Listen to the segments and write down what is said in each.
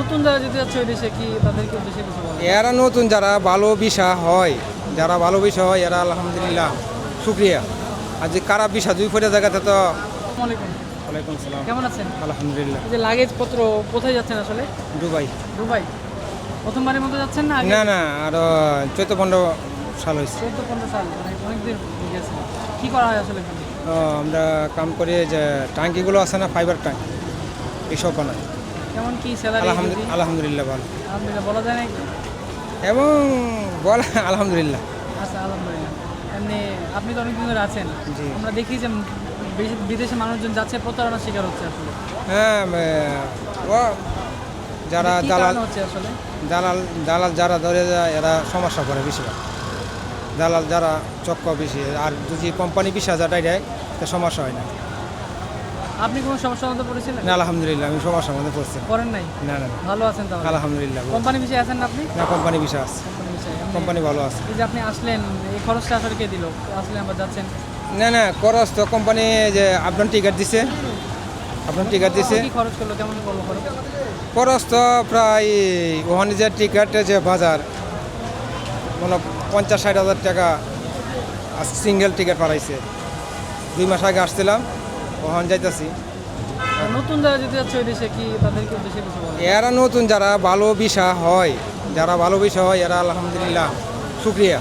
নতুন যারা যেতে যাচ্ছে ওই দেশে কি তাদেরকে উদ্দেশ্যে কিছু বলেন? এরা নতুন যারা ভালো ভিসা হয়, যারা ভালো ভিসা হয় এরা আলহামদুলিল্লাহ শুক্রিয়া। আর যে খারাপ ভিসা দুই ফোটা জায়গাতে তো। আসসালামু আলাইকুম। ওয়ালাইকুম সালাম। কেমন আছেন? আলহামদুলিল্লাহ। এই যে লাগেজ পত্র কোথায় যাচ্ছেন আসলে? দুবাই। দুবাই। প্রথমবারের মতো যাচ্ছেন না আগে? না না, আরো 14-15 সাল হয়েছে। 14-15 সাল মানে অনেকদিন গেছে। কি করা হয় আসলে এখানে? আমরা কাম করি যে ট্যাঙ্কিগুলো আছে না, ফাইবার ট্যাঙ্ক, এইসব বানাই। কেমন কি স্যালারি? আলহামদুলিল্লাহ ভালো। আলহামদুলিল্লাহ বলা যায় না একটু? এবং বলা আলহামদুলিল্লাহ। আচ্ছা আলহামদুলিল্লাহ। এমনি আপনি তো অনেকদিন ধরে আছেন। জি। আমরা দেখি যে বিদেশে মানুষজন যাচ্ছে প্রতারণার শিকার হচ্ছে আসলে। হ্যাঁ, ও যারা কি দালাল কারণে হচ্ছে আসলে? দালাল দালাল যারা ধরে যায় এরা সমস্যা করে বেশিরভাগ। দালাল যারা চক্র বেশি, আর যদি কোম্পানি 20,000 টাকা দেয় তো সমস্যা হয় না। আপনি কোনো সমস্যার মধ্যে পড়েছিলেন? না আলহামদুলিল্লাহ, আমি সমস্যার মধ্যে পড়ছি না। করেন নাই? না না না, ভালো আছেন তাহলে? আলহামদুলিল্লাহ। কোম্পানি বিষয়ে আছেন না আপনি? না, কোম্পানি বিষয় আছে, কোম্পানি বিষয়ে কোম্পানি ভালো আছে। এই যে আপনি আসলেন এই খরচটা আসলে কে দিল? আসলে আমরা যাচ্ছেন না না, খরচ তো কোম্পানি যে আপনার টিকিট দিছে, আপনার টিকিট দিছে। কি খরচ করলো? কেমন করলো খরচ? খরচ তো প্রায় ওখানে যে টিকিট যে বাজার মানে 50-60 হাজার টাকা সিঙ্গেল টিকিট পাঠাইছে। 2 মাস আগে আসছিলাম, ওখানে যাইতেছি। নতুন যারা যেতে যাচ্ছে ওই দেশে কি তাদেরকে উদ্দেশ্যে কিছু বলেন? এরা নতুন যারা ভালো ভিসা হয়, যারা ভালো ভিসা হয় এরা আলহামদুলিল্লাহ শুক্রিয়া।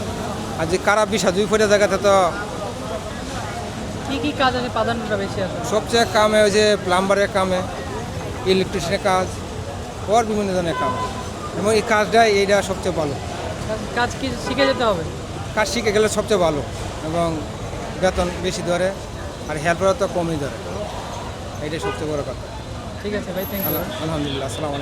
আর যে খারাপ ভিসা দুই ফোটা জায়গাতে তো। কি কি কাজ আছে প্রাধান্যটা বেশি আছে? সবচেয়ে কামে ওই যে প্লাম্বারের কামে, ইলেকট্রিশিয়ানের কাজ, ওর বিভিন্ন ধরনের কাম, এবং এই কাজটা এইটা সবচেয়ে ভালো। কাজ কি শিখে যেতে হবে? কাজ শিখে গেলে সবচেয়ে ভালো, এবং বেতন বেশি ধরে, আর হেল্পারও তো কমই ধরে, এইটাই সবচেয়ে বড় কথা। ঠিক আছে ভাই, থ্যাংক ইউ। আলহামদুলিল্লাহ। আসসালামু আলাইকুম।